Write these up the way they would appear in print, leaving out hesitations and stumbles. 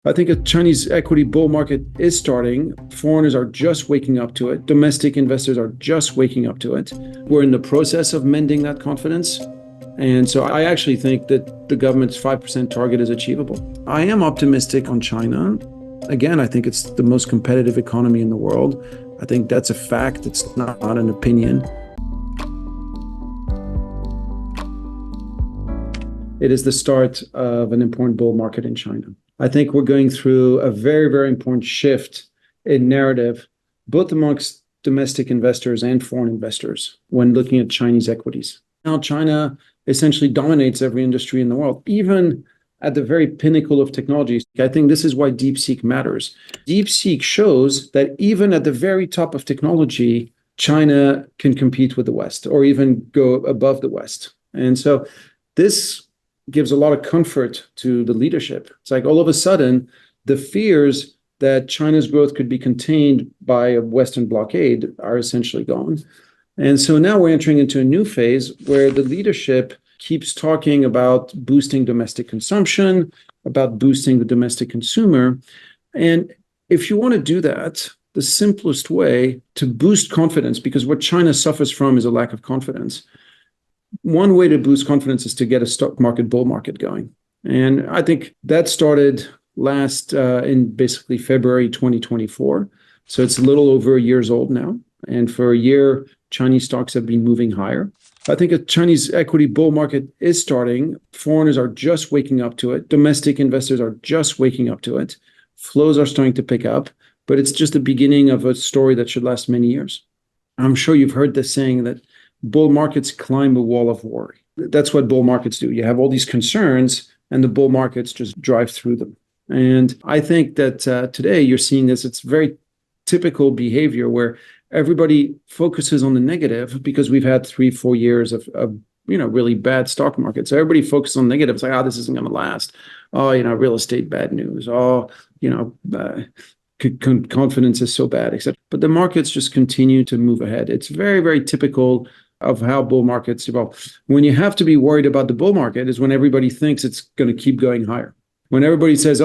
I think a Chinese equity bull market is starting. Foreigners are just waking up to it. Domestic investors are just waking up to it. We're in the process of mending that confidence. And so I actually think that the government's 5% target is achievable. I am optimistic on China. Again, I think it's the most competitive economy in the world. I think that's a fact. It's not an opinion. It is the start of an important bull market in China. I think we're going through a very, very important shift in narrative, both amongst domestic investors and foreign investors when looking at Chinese equities. Now, China essentially dominates every industry in the world, even at the very pinnacle of technology. I think this is why DeepSeek matters. DeepSeek shows that even at the very top of technology, China can compete with the West or even go above the West. And so this gives a lot of comfort to the leadership. It's like all of a sudden, the fears that China's growth could be contained by a Western blockade are essentially gone. And so now we're entering into a new phase where the leadership keeps talking about boosting domestic consumption, about boosting the domestic consumer. And if you want to do that, the simplest way to boost confidence, because what China suffers from is a lack of confidence. One way to boost confidence is to get a stock market bull market going. And I think that started last in basically February 2024. So it's a little over a year's old now. And for a year, Chinese stocks have been moving higher. I think a Chinese equity bull market is starting. Foreigners are just waking up to it. Domestic investors are just waking up to it. Flows are starting to pick up, but it's just the beginning of a story that should last many years. I'm sure you've heard this saying that bull markets climb a wall of worry. That's what bull markets do. You have all these concerns and the bull markets just drive through them. And I think that today you're seeing this. It's very typical behavior where everybody focuses on the negative because we've had 3-4 years of really bad stock markets. So everybody focuses on negative. It's like, this isn't going to last. Real estate, bad news. Confidence is so bad, etc. But the markets just continue to move ahead. It's very, very typical of how bull markets evolve. When you have to be worried about the bull market is when everybody thinks it's going to keep going higher. When everybody says,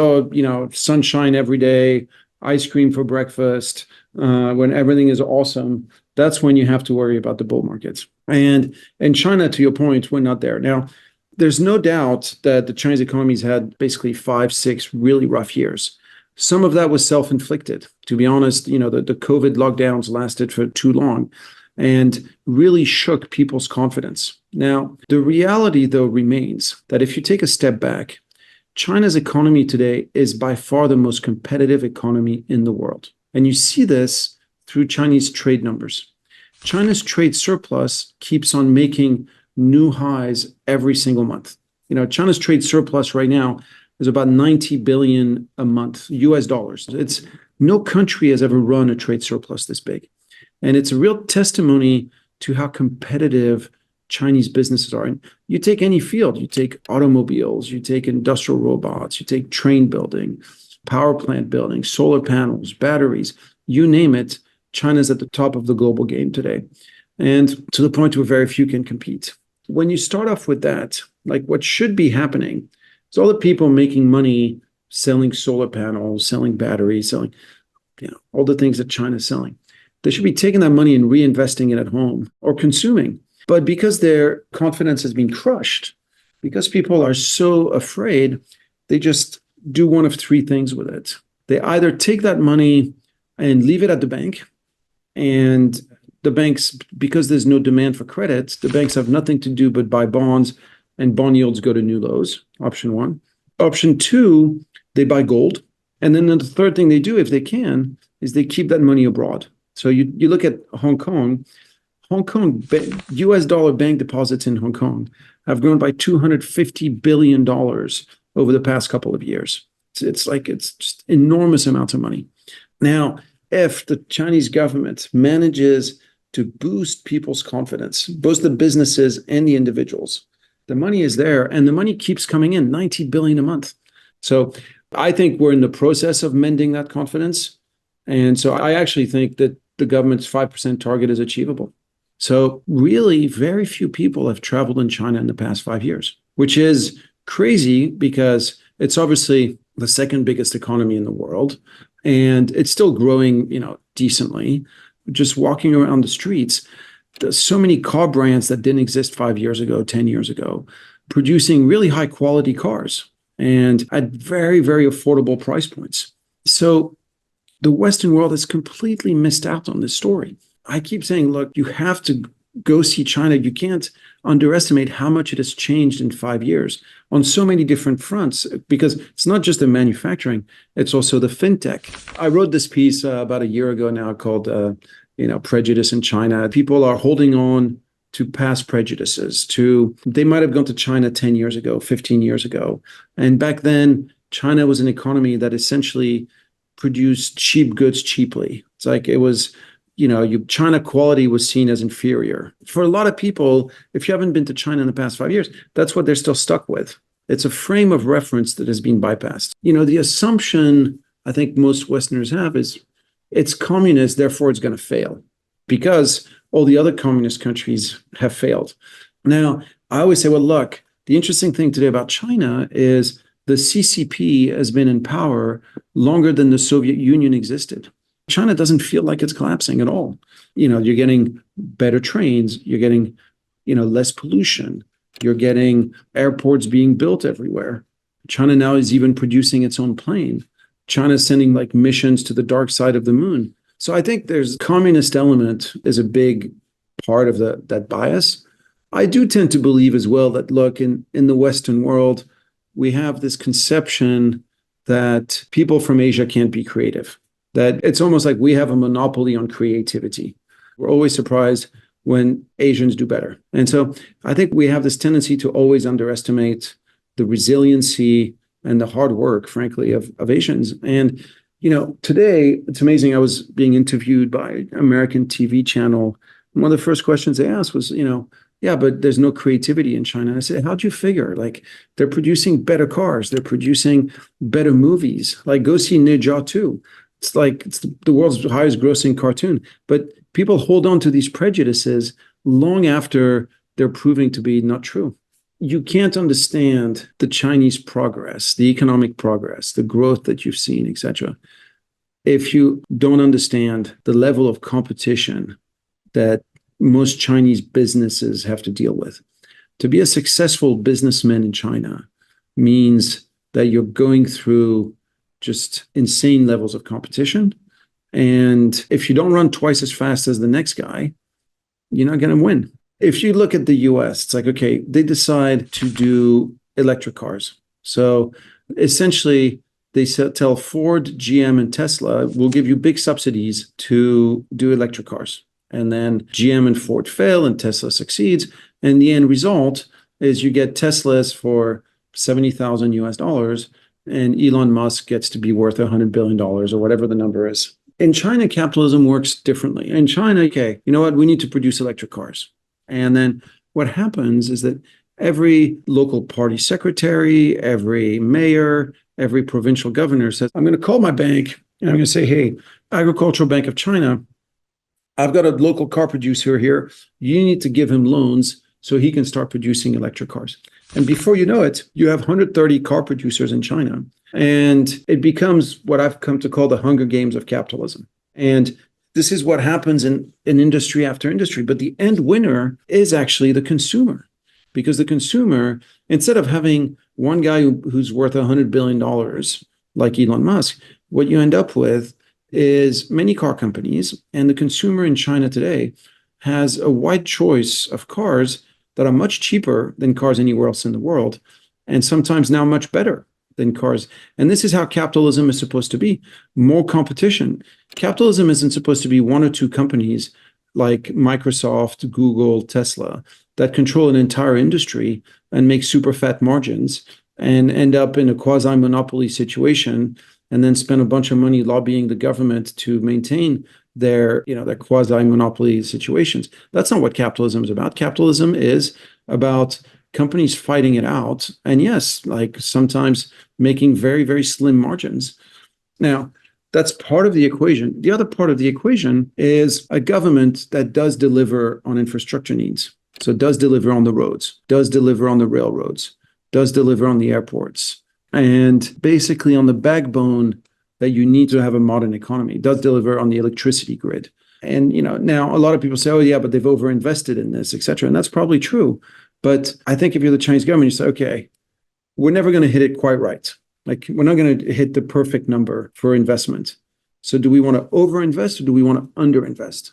sunshine every day, ice cream for breakfast, when everything is awesome, that's when you have to worry about the bull markets. And in China, to your point, we're not there. Now, there's no doubt that the Chinese economy's had basically 5-6 really rough years. Some of that was self-inflicted. To be honest, the COVID lockdowns lasted for too long and really shook people's confidence. Now, the reality, though, remains that if you take a step back, China's economy today is by far the most competitive economy in the world. And you see this through Chinese trade numbers. China's trade surplus keeps on making new highs every single month. China's trade surplus right now is about 90 billion a month, US dollars. No country has ever run a trade surplus this big. And it's a real testimony to how competitive Chinese businesses are. And you take any field, you take automobiles, you take industrial robots, you take train building, power plant building, solar panels, batteries, you name it, China's at the top of the global game today. And to the point where very few can compete. When you start off with that, like what should be happening is all the people making money selling solar panels, selling batteries, selling all the things that China's selling. They should be taking that money and reinvesting it at home or consuming. But because their confidence has been crushed, because people are so afraid, they just do one of 3 things with it. They either take that money and leave it at the bank, and the banks, because there's no demand for credit, the banks have nothing to do but buy bonds, and bond yields go to new lows, option 1. Option 2, they buy gold. And then the third thing they do, if they can, is they keep that money abroad. So you look at Hong Kong, US dollar bank deposits in Hong Kong have grown by $250 billion over the past couple of years. It's just enormous amounts of money. Now, if the Chinese government manages to boost people's confidence, both the businesses and the individuals, the money is there and the money keeps coming in, 90 billion a month. So I think we're in the process of mending that confidence. And so I actually think that the government's 5% target is achievable. So really, very few people have traveled in China in the past 5 years, which is crazy because it's obviously the second biggest economy in the world, and it's still growing, decently. Just walking around the streets, there's so many car brands that didn't exist 5 years ago, 10 years ago, producing really high quality cars and at very, very affordable price points. So the Western world has completely missed out on this story. I keep saying, look, you have to go see China. You can't underestimate how much it has changed in 5 years on so many different fronts, because it's not just the manufacturing, it's also the fintech. I wrote this piece about a year ago now called, Prejudice in China. People are holding on to past prejudices. They might have gone to China 10 years ago, 15 years ago. And back then, China was an economy that essentially produced cheap goods cheaply. It's like it was, China quality was seen as inferior. For a lot of people, if you haven't been to China in the past 5 years, that's what they're still stuck with. It's a frame of reference that has been bypassed. The assumption I think most Westerners have is it's communist, therefore it's going to fail because all the other communist countries have failed. Now, I always say, well, look, the interesting thing today about China is the CCP has been in power longer than the Soviet Union existed. China doesn't feel like it's collapsing at all. You're getting better trains, you're getting, less pollution, you're getting airports being built everywhere. China now is even producing its own plane. China's sending missions to the dark side of the moon. So I think there's communist element is a big part of that bias. I do tend to believe as well that, look, in the Western world, we have this conception that people from Asia can't be creative, that it's almost like we have a monopoly on creativity. We're always surprised when Asians do better. And so I think we have this tendency to always underestimate the resiliency and the hard work, frankly, of Asians. And, today, it's amazing. I was being interviewed by an American TV channel. And one of the first questions they asked was, yeah, but there's no creativity in China. And I said, how'd you figure? They're producing better cars. They're producing better movies. Go see Ninja 2. It's the world's highest grossing cartoon. But people hold on to these prejudices long after they're proving to be not true. You can't understand the Chinese progress, the economic progress, the growth that you've seen, etc., if you don't understand the level of competition that most Chinese businesses have to deal with. To be a successful businessman in China means that you're going through just insane levels of competition. And if you don't run twice as fast as the next guy, you're not going to win. If you look at the US, it's okay, they decide to do electric cars. So essentially, they tell Ford, GM, and Tesla, we'll give you big subsidies to do electric cars. And then GM and Ford fail and Tesla succeeds. And the end result is you get Teslas for $70,000 US, and Elon Musk gets to be worth $100 billion or whatever the number is. In China, capitalism works differently. In China, okay, you know what? We need to produce electric cars. And then what happens is that every local party secretary, every mayor, every provincial governor says, I'm going to call my bank and I'm going to say, hey, Agricultural Bank of China, I've got a local car producer here. You need to give him loans so he can start producing electric cars. And before you know it, you have 130 car producers in China. And it becomes what I've come to call the Hunger Games of capitalism. And this is what happens in industry after industry. But the end winner is actually the consumer. Because the consumer, instead of having one guy who's worth $100 billion like Elon Musk, what you end up with is many car companies. And the consumer in China today has a wide choice of cars that are much cheaper than cars anywhere else in the world, and sometimes now much better than cars. And this is how capitalism is supposed to be. More competition. Capitalism isn't supposed to be one or two companies like Microsoft, Google, Tesla that control an entire industry and make super fat margins and end up in a quasi-monopoly situation and then spend a bunch of money lobbying the government to maintain their quasi-monopoly situations. That's not what capitalism is about. Capitalism is about companies fighting it out. And yes, sometimes making very, very slim margins. Now, that's part of the equation. The other part of the equation is a government that does deliver on infrastructure needs. So does deliver on the roads, does deliver on the railroads, does deliver on the airports, And basically on the backbone that you need to have a modern economy, it does deliver on the electricity grid. And, now a lot of people say, oh yeah, but they've overinvested in this, et cetera. And that's probably true. But I think if you're the Chinese government, you say, okay, we're never going to hit it quite right. Like, we're not going to hit the perfect number for investment. So do we want to overinvest or do we want to underinvest?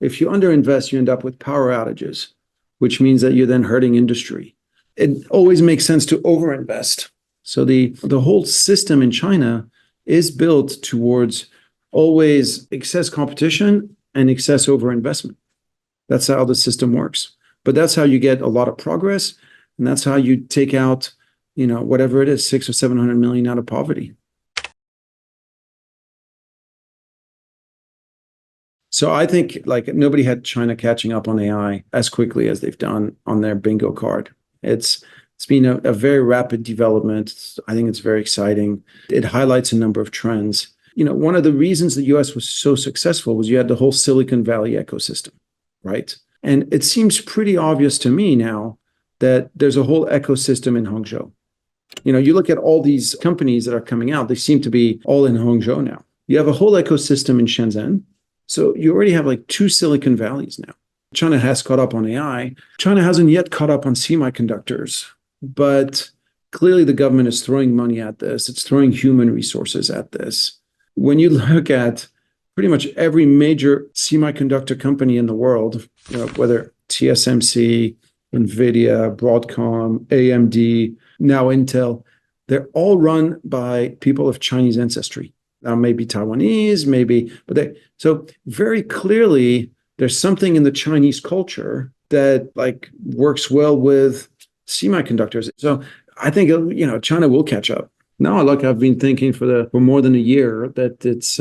If you underinvest, you end up with power outages, which means that you're then hurting industry. It always makes sense to overinvest. So the whole system in China is built towards always excess competition and excess overinvestment. That's how the system works. But that's how you get a lot of progress, and that's how you take out, whatever it is, 600 or 700 million out of poverty. So I think nobody had China catching up on AI as quickly as they've done on their bingo card. It's been a very rapid development. I think it's very exciting. It highlights a number of trends. One of the reasons the US was so successful was you had the whole Silicon Valley ecosystem, right? And it seems pretty obvious to me now that there's a whole ecosystem in Hangzhou. You look at all these companies that are coming out, they seem to be all in Hangzhou now. You have a whole ecosystem in Shenzhen. So you already have 2 Silicon Valleys now. China has caught up on AI. China hasn't yet caught up on semiconductors, but clearly the government is throwing money at this. It's throwing human resources at this. When you look at pretty much every major semiconductor company in the world, whether TSMC, NVIDIA, Broadcom, AMD, now Intel, they're all run by people of Chinese ancestry. Now, maybe Taiwanese, so very clearly there's something in the Chinese culture that works well with semiconductors. So I think, China will catch up. Now, I've been thinking for more than a year that it's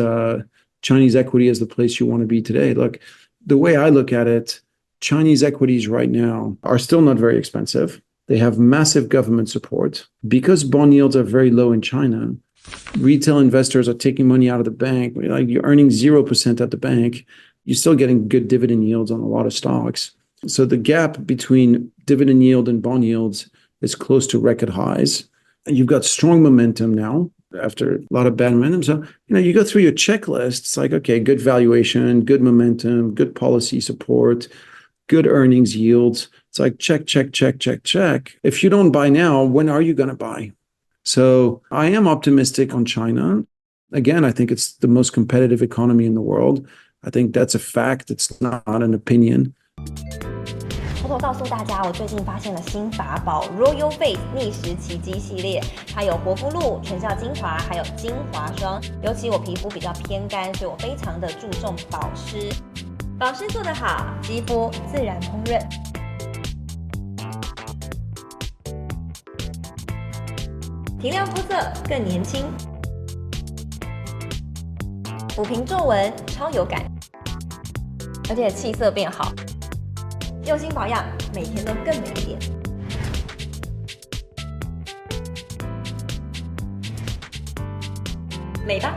Chinese equity is the place you want to be today. Look, the way I look at it, Chinese equities right now are still not very expensive. They have massive government support. Because bond yields are very low in China, retail investors are taking money out of the bank. You're earning 0% at the bank. You're still getting good dividend yields on a lot of stocks. So the gap between dividend yield and bond yields is close to record highs. And you've got strong momentum now after a lot of bad momentum. So, you go through your checklist. It's okay, good valuation, good momentum, good policy support, good earnings yields. It's check, check, check, check, check. If you don't buy now, when are you going to buy? So I am optimistic on China. Again, I think it's the most competitive economy in the world. I think that's a fact. It's not an opinion. 偷偷告诉大家，我最近发现了新法宝 Royal Face 逆时奇迹系列，它有活肤露、全效精华，还有精华霜。尤其我皮肤比较偏干，所以我非常的注重保湿。保湿做得好，肌肤自然烹润。提亮肤色更年轻，抚平皱纹超有感，而且气色变好。用心保养，每天都更美一点。美吧。